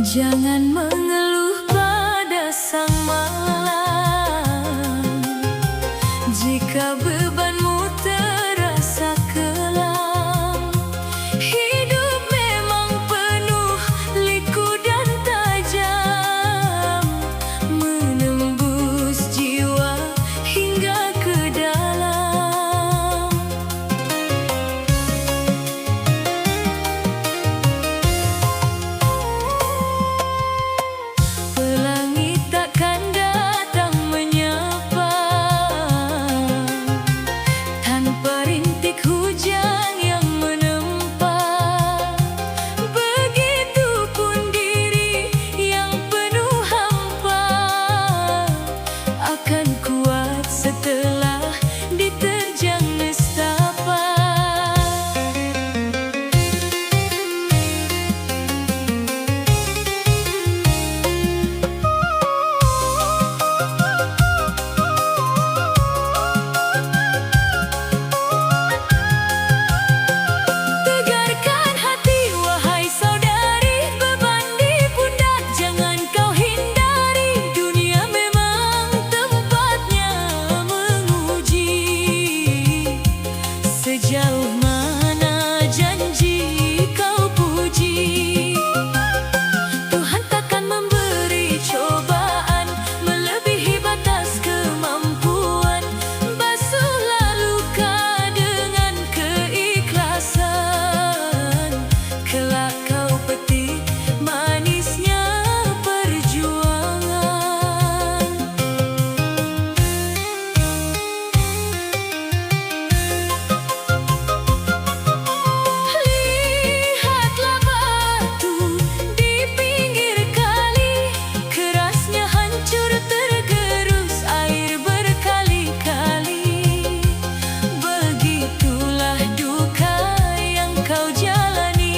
Jangan mengeluh pada sang malam, jika bebanmu terasa kelam. Hidup memang penuh liku dan tajam, menembus jiwa hingga ke dalam. Pelangi takkan datang menyapa tanpa rintik hujan yang menempa. Begitupun diri yang penuh hampa akan kuat setelah diterjang nestapa. Tegarkan hati wahai saudari, beban di pundak jangan kau hindari. Dunia memang tempatnya menguji, sejauh mana janji kau puji. Tuhan takkan memberi cobaan melebihi batas kemampuan. Basuhlah luka dengan keikhlasan, kelak kau petik manisnya perjuangan. Lihatlah batu di pinggir kali, kerasnya hancur tergerus air berkali-kali. Begitulah duka yang kau jalani,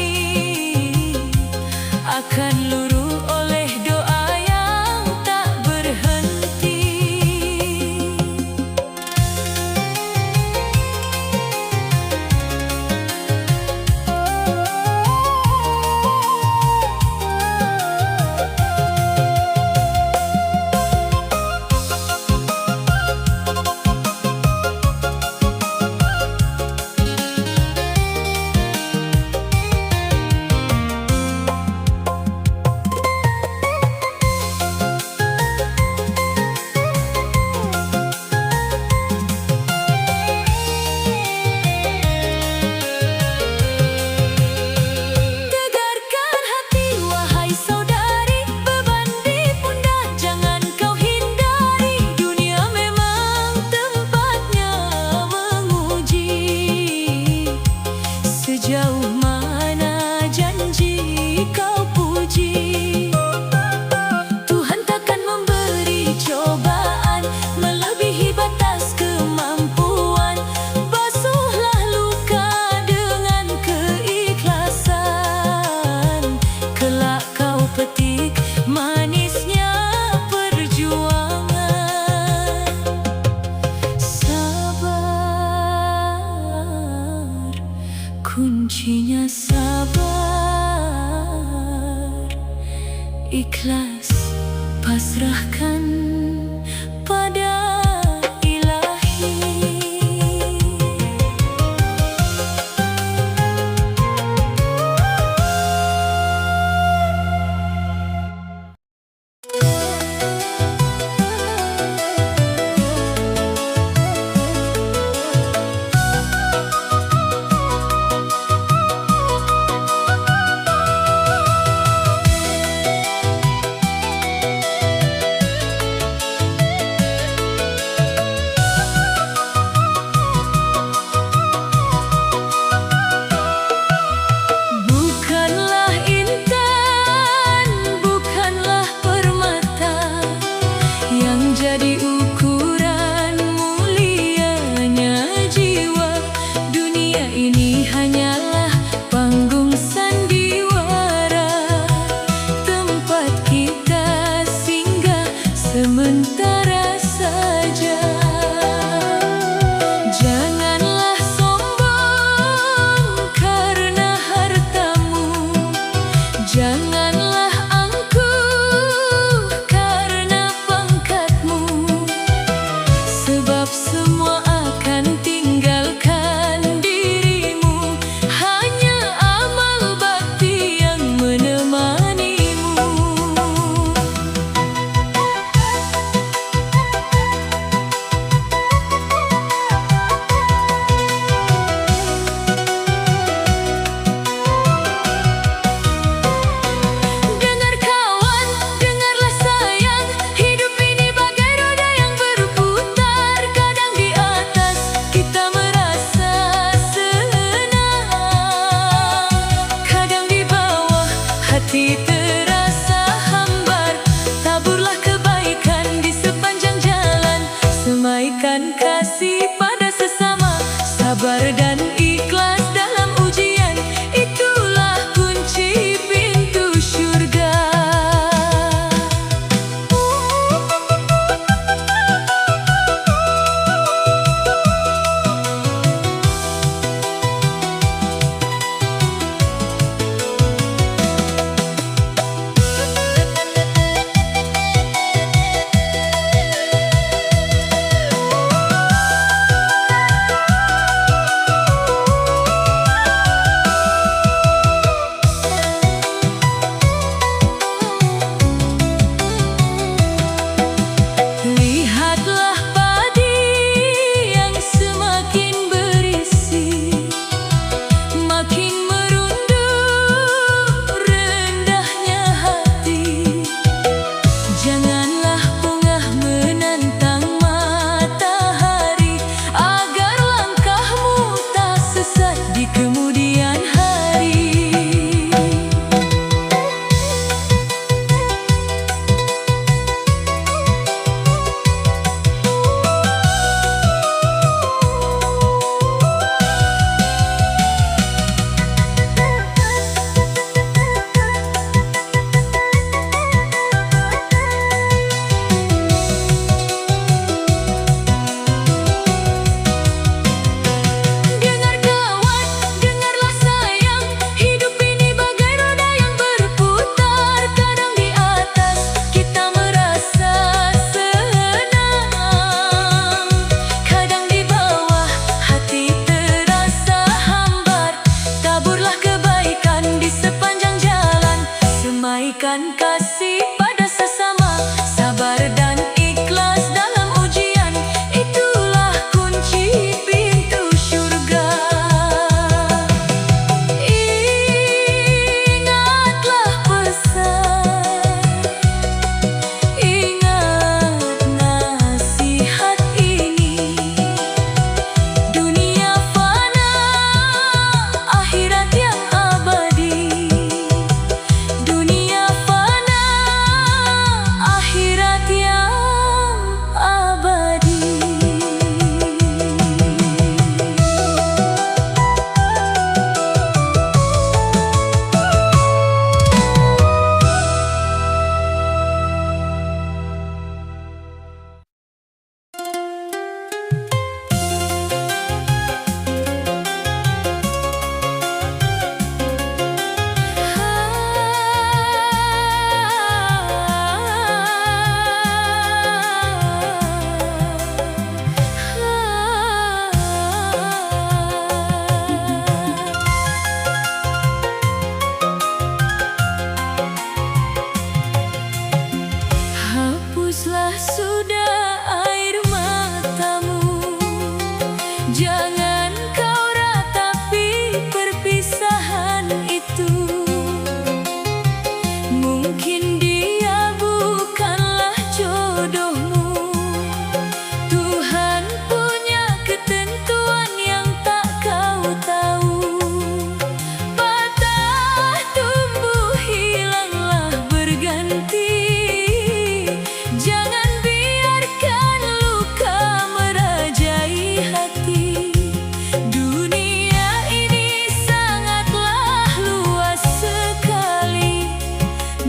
akan luruh oleh doa yang tak berhenti. Tegarkan hati wahai saudari, beban di pundak jangan kau hindari. Dunia memang tempatnya menguji, sejauh mana janji kau puji. Tuhan takkan memberi cobaan melebihi batas kemampuan. Basuhlah luka dengan keikhlasan, kelak kau petik manisnya perjuangan. Sabar, kuncinya sabar. Ikhlas pasrahkan pada Ilahi. hati terasa hambar. Taburlah kebaikan di sepanjang jalan, semaikan kasih pada sesama, sabar dan ikhlas dalam ujian, itulah kunci pintu syurga. Lihatlah padi yang semakin berisi, makin merunduk rendahnya hati. Janganlah pengah menantang matahari, agar langkahmu tak sesat di kemudian hari. Dengar kawan, dengarlah sayang, hidup ini bagai roda yang berputar. Kadang di atas kita merasa senang, kadang di bawah hati terasa hambar. Taburlah kebaikan di sepanjang jalan, semaikan kasih pada sesama, sabar dan ikhlas dalam ujian, itulah kunci pintu syurga. Ingatlah pesan, ingat nasihat ini. Dunia fana, akhirat yang abadi. Dunia fana, akhirat yang abadi. Hapuslah sudah air matamu, jangan kau ratapi perpisahan itu. Mungkin dia bukanlah jodohmu, Tuhan punya ketentuan yang tak kau tahu. Patah tumbuh hilanglah berganti, jangan biarkan luka merajai hati. Dunia ini sangatlah luas sekali,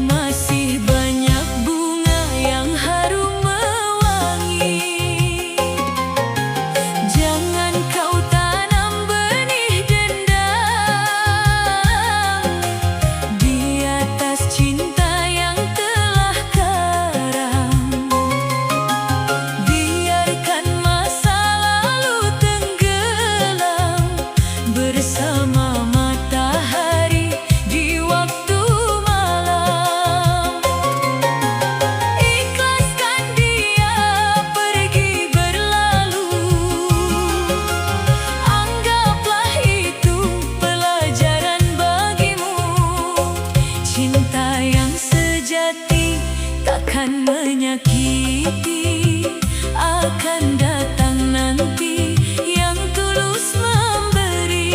masih banyak bunga yang harum mewangi. Jangan kau tanam benih dendam di atas cinta yang telah karam. Biarkan masa lalu tenggelam bersama matahari di waktu malam. Ikhlaskan dia pergi berlalu, anggaplah itu pelajaran bagimu. Cinta yang sejati takkan menyakiti, akan datang nanti yang tulus memberi.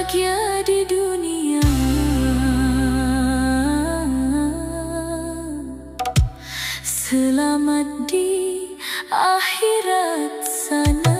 bahagia di dunia, selamat di akhirat sana.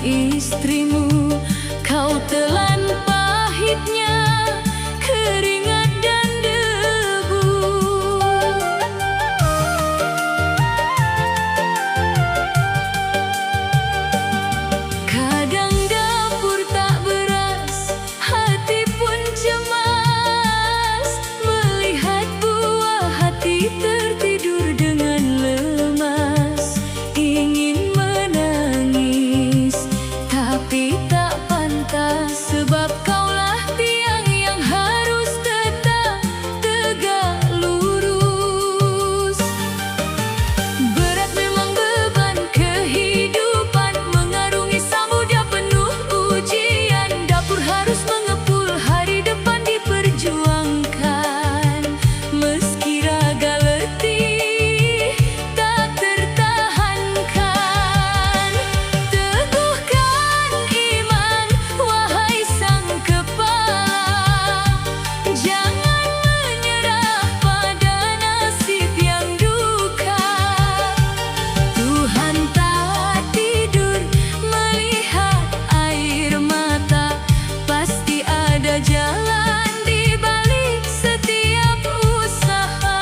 istrimu. Kau telan pahitnya keringat dan debu. Kadang dapur tak beras, hati pun cemas, melihat buah hati tertidur dengan lemas. Ingin menangis tapi tak pantas, sebab kaulah tiang yang harus tetap tegak lurus. Berat memang beban kehidupan, mengarungi samudra penuh ujian. Dapur harus mengepul, hari depan diperjuangkan. Meski raga letih tak tertahankan, teguhkan iman wahai sang kepala. Jangan menyerah pada nasib yang duka. Tuhan tak tidur melihat air mata, pasti ada jalan di balik setiap usaha.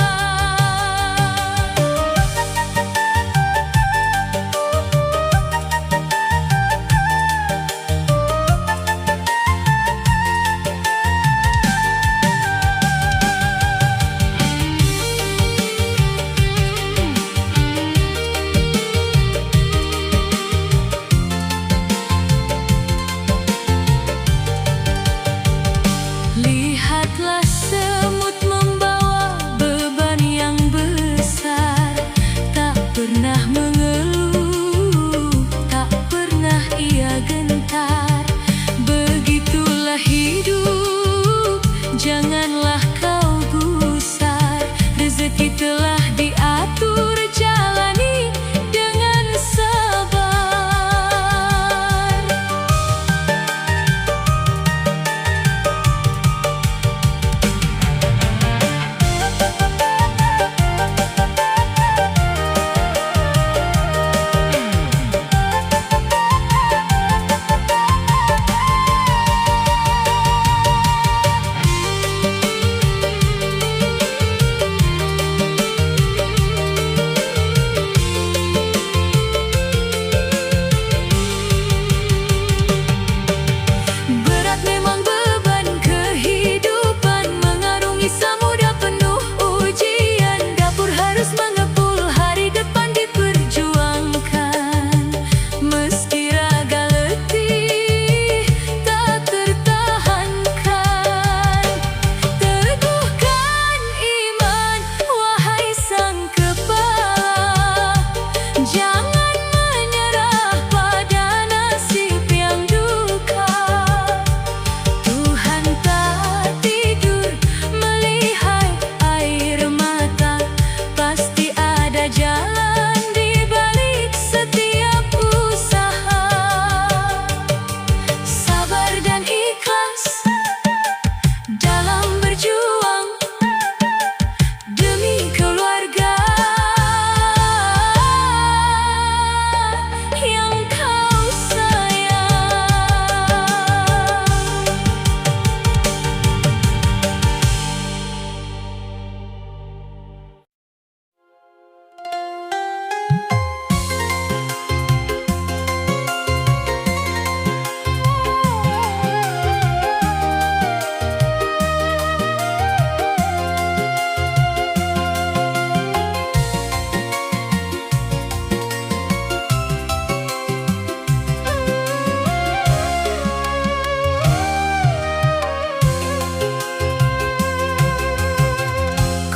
Lihatlah semut membawa beban yang besar, tak pernah mengeluh, tak pernah ia gentar. Begitulah hidup, janganlah kau gusar. Rezeki telah diatur, jalani dengan sabar. Berat memang beban kehidupan, mengarungi samudra penuh ujian. Dapur harus mengepul, hari depan diperjuangkan. Meski raga letih tak tertahankan, teguhkan iman wahai sang kepala. Jangan menyerah pada nasib yang duka. Tuhan tak tidur melihat air mata, pasti ada jalan di balik setiap usaha. Sabar dan ikhlas dalam berjuang demi keluarga yang kau sayang.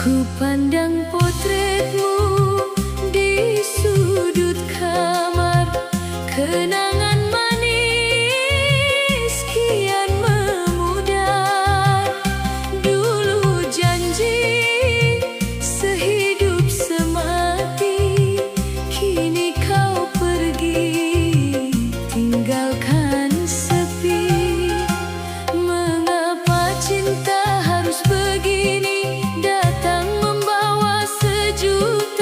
Ku pandang potretmu di sudut kamar, kenangan manis kian memudar. Dulu janji sehidup semati, kini kau pergi tinggalkan sepi. Mengapa cinta harus begini, datang membawa sejuta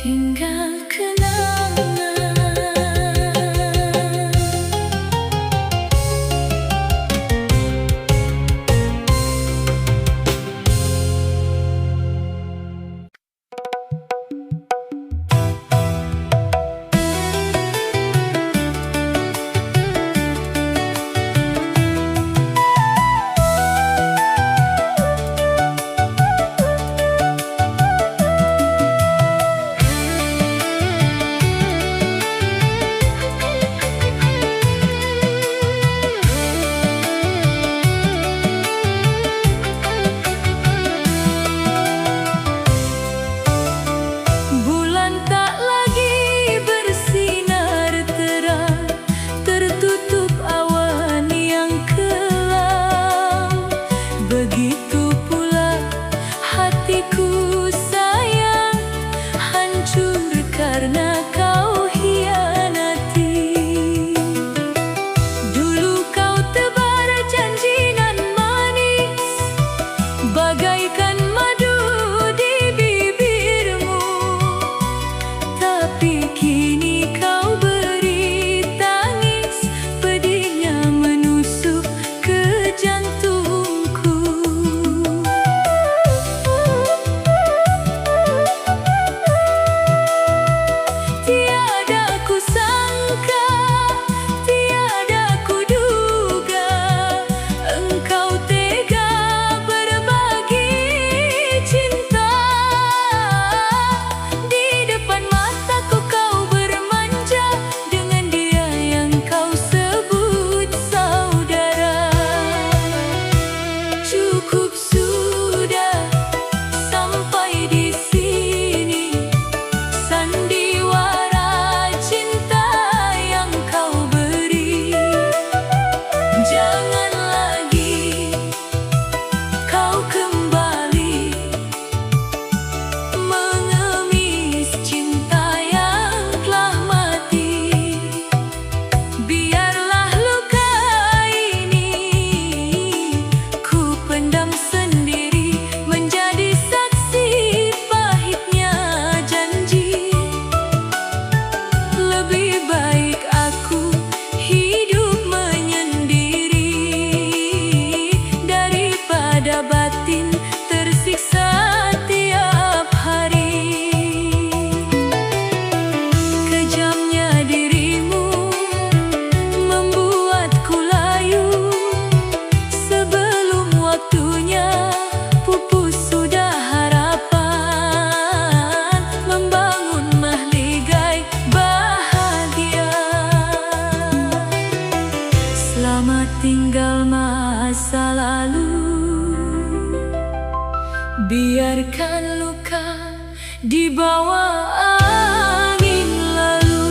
tinggal kenangan. Bulan tak lagi bersinar terang, tertutup awan yang kelam. Begitu pula hatiku sayang, hancur karena kau hianati. Dulu kau tebar janji nan manis, bagaikan madu di bibirmu. Tapi kini kau beri tangis, pedihnya menusuk ke jantungku. Tiada ku sangka, tiada ku duga, engkau tega berbagi cinta. Di depan mataku kau bermanja dengan dia yang kau sebut saudara. Cukup sudah sampai di sini, sandiwara cinta yang kau beri. Jangan lagi kau kembali mengemis cinta yang telah mati. Biarlah luka ini ku pendam sendiri, menjadi saksi pahitnya janji. Lebih baik aku hidup menyendiri daripada batin tersiksa tiap hari. Kejamnya dirimu membuatku layu, sebelum waktunya pupus sudah harapan membangun mahligai bahagia. Selamat tinggal masa lalu, biarkan luka dibawa angin lalu.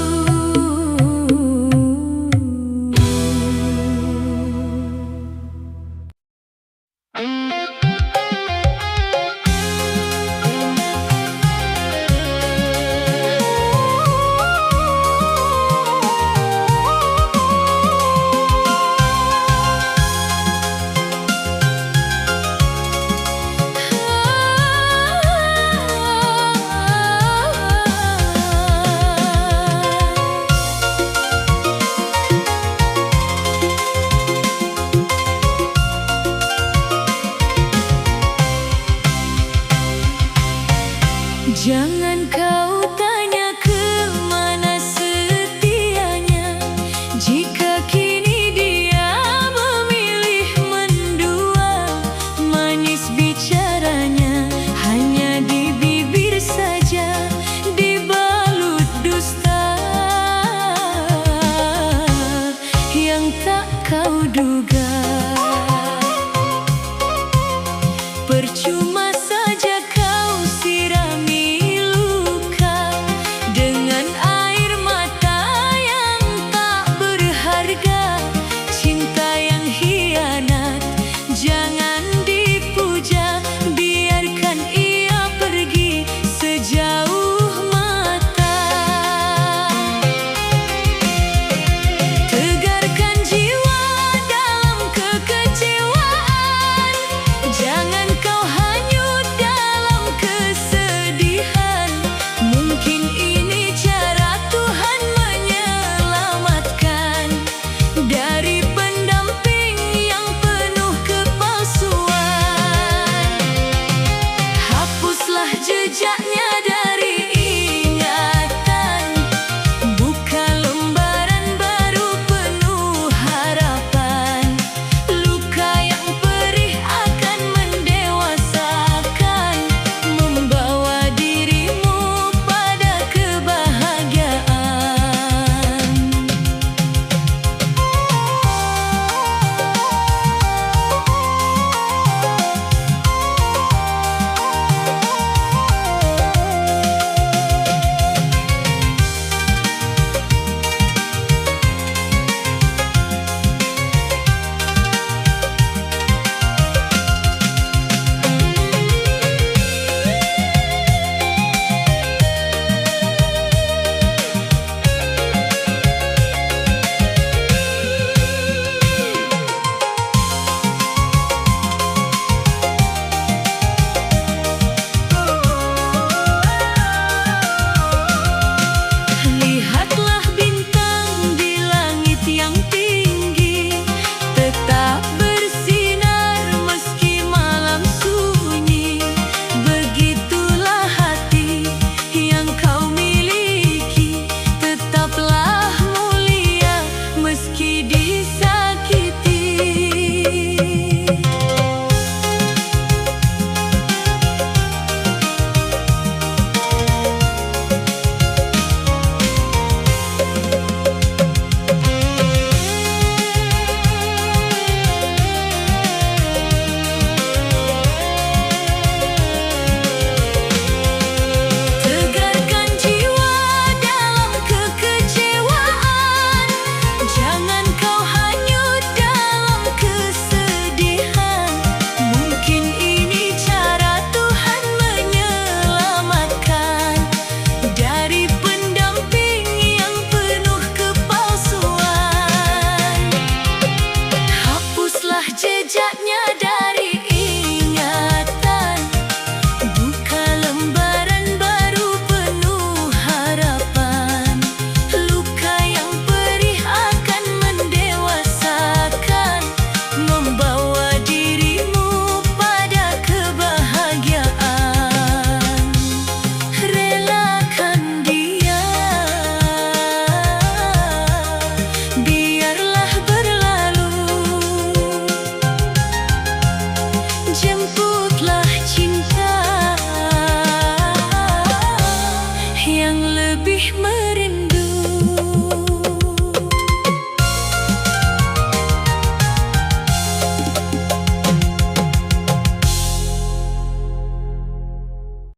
lebih meriah.